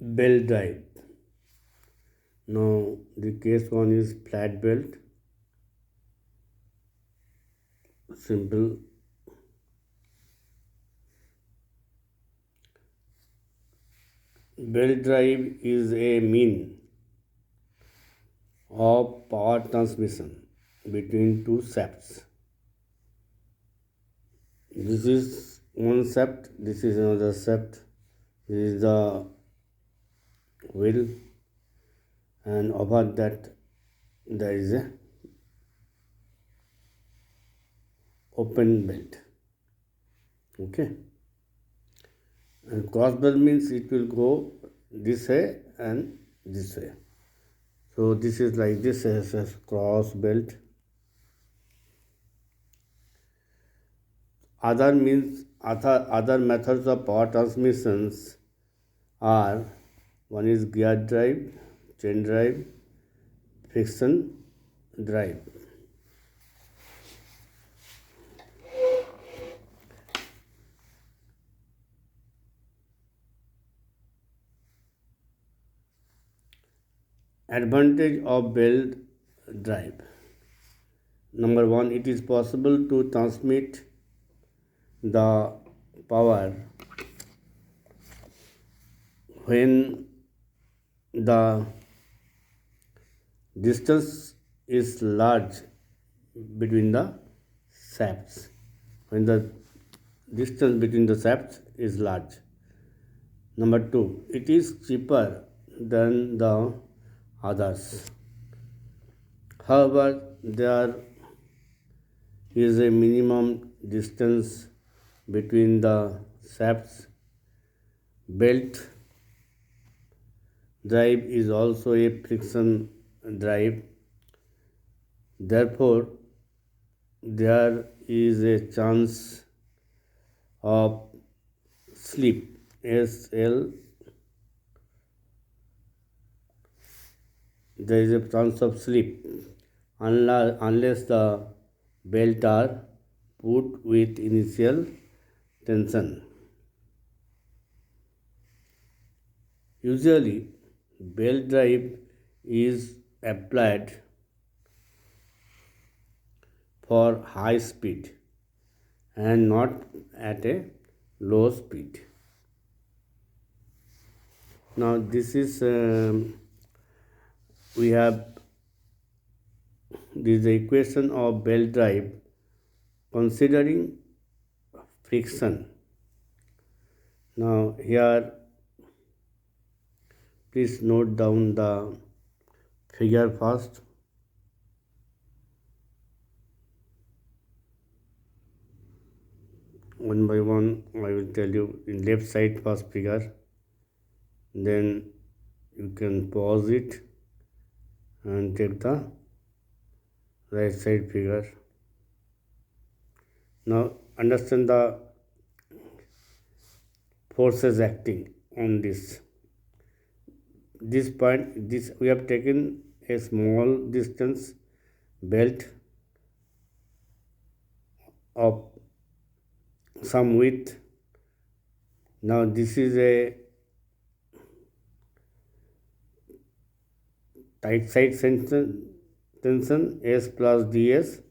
belt drive. Now the case one is flat belt, simple. Belt drive is a mean of power transmission between two shafts. This is one shaft, this is another shaft, this is the wheel, and over that there is a open belt. Okay, and cross belt means it will go this way and this way. So this is like this as a cross belt. Other methods of power transmissions are, one is gear drive, chain drive, friction drive. Advantage of belt drive. Number one, it is possible to transmit the power when the distance is large between the shafts. When the distance between the shafts is large. Number two, it is cheaper than the others. However, there is a minimum distance between the shafts. Belt drive is also a friction drive. Therefore, there is a chance of slip. SL, there is a chance of slip unless the belt are put with initial tension. Usually, belt drive is applied for high speed and not at a low speed. Now this is we have this is the equation of belt drive considering friction. Now here please note down the figure first. One by one I will tell you in left side first figure, then you can pause it and take the right side figure. Now understand the forces acting on this point. This we have taken a small distance belt of some width. Now this is a tight side tension S plus ds,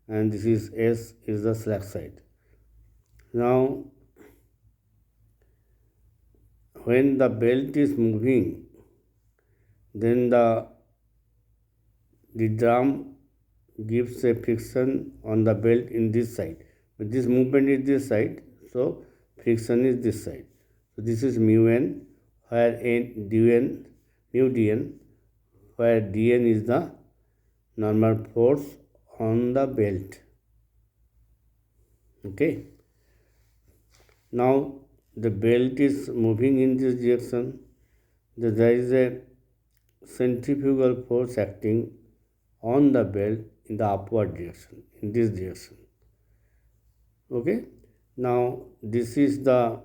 and this is S is the slack side. Now when the belt is moving, then the drum gives a friction on the belt in this side. But this movement is this side, so friction is this side. So this is mu n, where n dn, mu dn, where dn is the normal force on the belt. Okay. Now the belt is moving in this direction. There is a centrifugal force acting on the belt in the upward direction, in this direction. Okay. Now this is the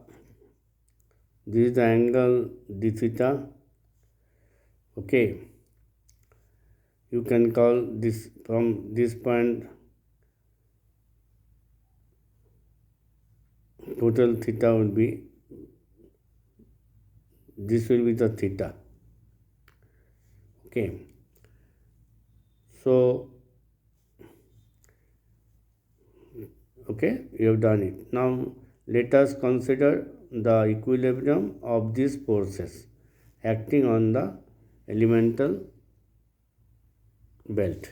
angle d theta. Okay. You can call this from this point total theta would be this will be the theta. Okay, so okay, you have done it. Now let us consider the equilibrium of these forces acting on the elemental belt.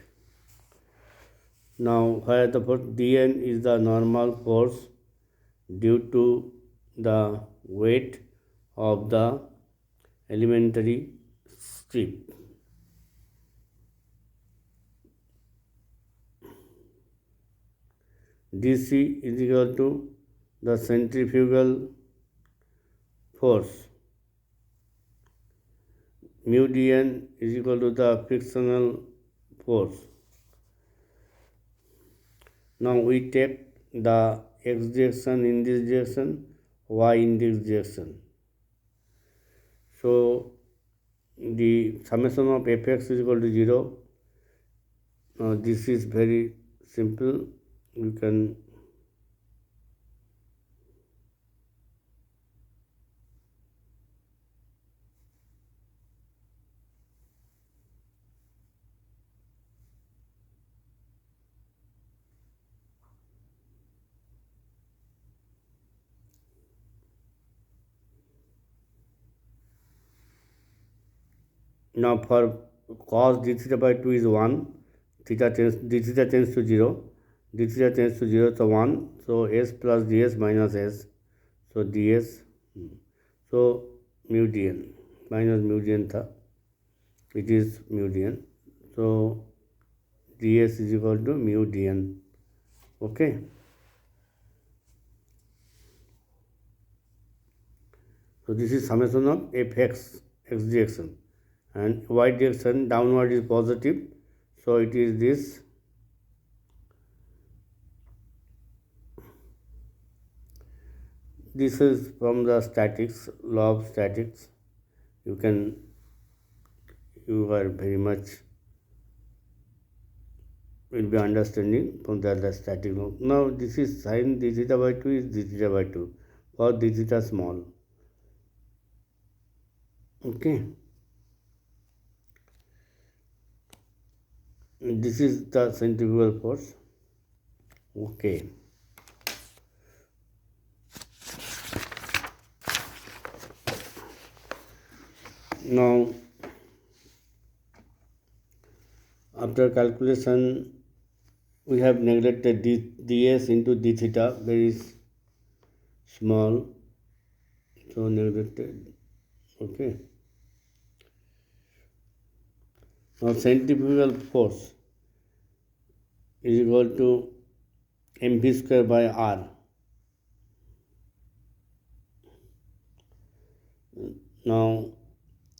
Now where the force dn is the normal force due to the weight of the elementary strip. dc is equal to the centrifugal force. Mu dn is equal to the frictional force. Now we take the x direction in this direction, y in this direction. So the summation of fx is equal to 0. Now this is very simple. You can now for cos d theta by 2 is 1, d theta tends to 0, d theta tends to 0, so 1, so s plus ds minus s, so ds, so mu dn minus mu dn tha, it is mu dn, so ds is equal to mu dn. Okay, so this is summation of fx x direction, and y direction downward is positive, so it is this. This is from the statics, law of statics. You are very much will be understanding from the static law. Now this is sin d theta by 2 is d theta by 2 for d theta small. Okay, this is the centrifugal force. Okay, now after calculation we have neglected ds into d theta, very small, so neglected. Okay, now centrifugal force is equal to mv square by r. Now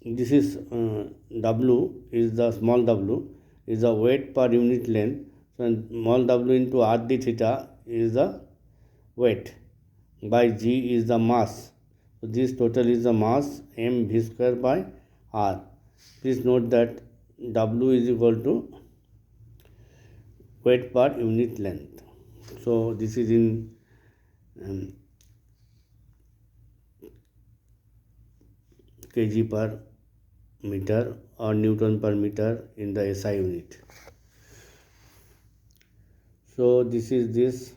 this is w is the small w is the weight per unit length, so small w into r d theta is the weight by g is the mass, so this total is the mass m v square by r. Please note that w is equal to weight per unit length, so this is in kg per meter or Newton per meter in the SI unit. So this is this.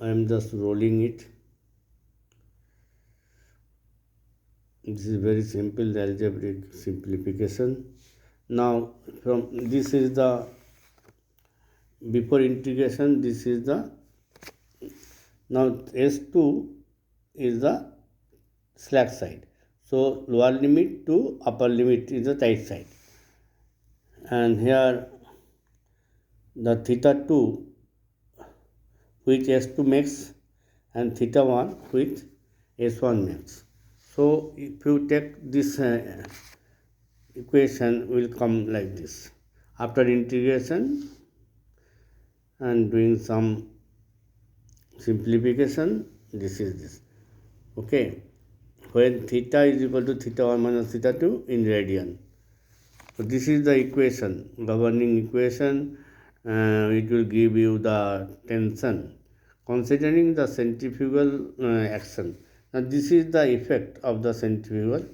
I am just rolling it. This is very simple algebraic simplification. Now from this is the before integration, this is the now S2 is the slack side, so lower limit to upper limit is the tight side, and here the theta 2 which S2 makes and theta 1 which S1 makes. So if you take this equation will come like this. After integration and doing some simplification, this is this. Okay, when theta is equal to theta 1 minus theta 2 in radian. So this is the equation, governing equation. It will give you the tension considering the centrifugal action. Now this is the effect of the centrifugal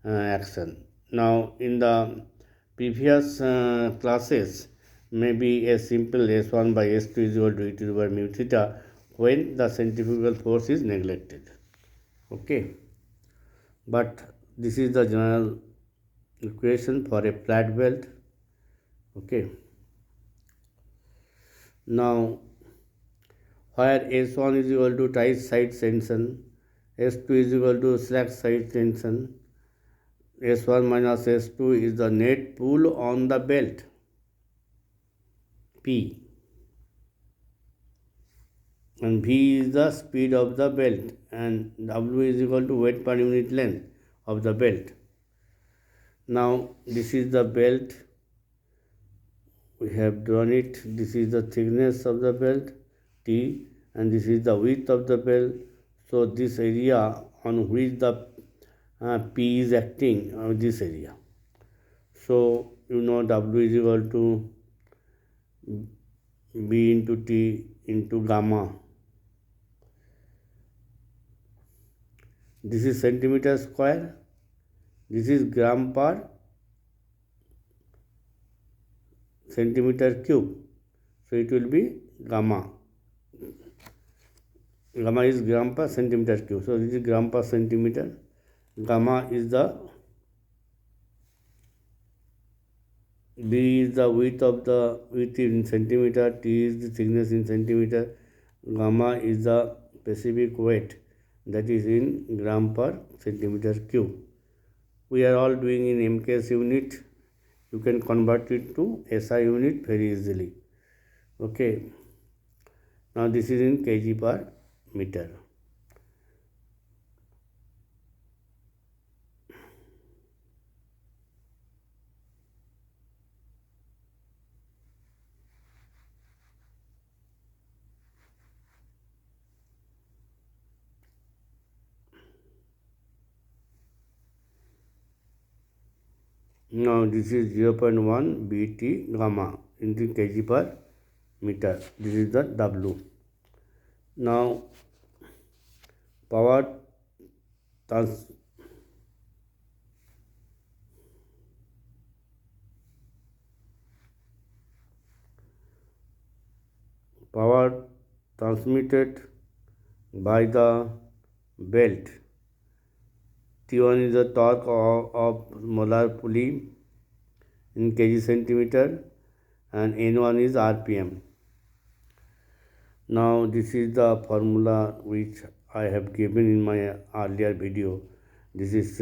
action. Now in the previous classes, maybe a simple S1 by S2 is equal to E to the power mu theta when the centrifugal force is neglected. Okay, but this is the general equation for a flat belt. Okay, now where S1 is equal to tight side tension, S2 is equal to slack side tension, S1 minus S2 is the net pull on the belt P, and V is the speed of the belt, and W is equal to weight per unit length of the belt. Now this is the belt, we have drawn it. This is the thickness of the belt T, and this is the width of the belt. So this area on which the P is acting, this area. So you know W is equal to B into T into gamma. This is centimeter square. This is gram per centimeter cube. So it will be gamma. Gamma is gram per centimeter cube. So this is gram per centimeter. Gamma is the B is the width in centimeter, T is the thickness in centimeter, gamma is the specific weight, that is in gram per centimeter cube. We are all doing in MKS unit. You can convert it to SI unit very easily. Okay. Now this is in kg per meter. Now this is 0.1 Bt gamma into kg per meter. This is the W. Now power transmitted by the belt. T1 is the torque of molar pulley in kg centimeter, and N1 is RPM. Now this is the formula which I have given in my earlier video. This is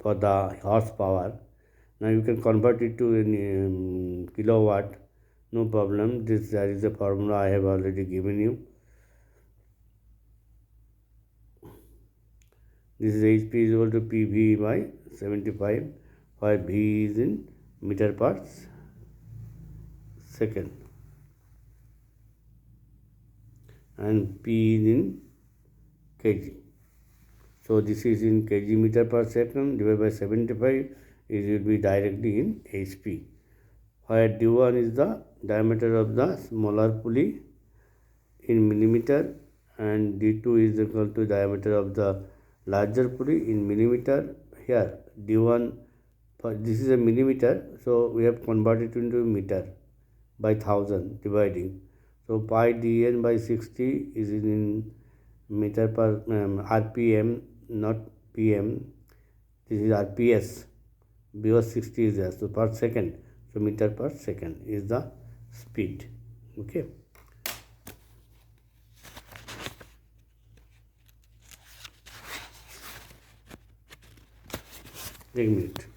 for the horsepower. Now you can convert it to kilowatt, no problem. There is a formula I have already given you. This is HP is equal to PV by 75, where V is in meter per second and P is in kg. So this is in kg meter per second divided by 75, it will be directly in HP, where D1 is the diameter of the smaller pulley in millimeter, and D2 is equal to diameter of the larger pulley in millimeter. Here D1, this is a millimeter, so we have converted into meter by 1000 dividing. So pi dn by 60 is in meter per RPM, not PM. This is RPS because 60 is there. So per second. So meter per second is the speed. Okay. एक minute.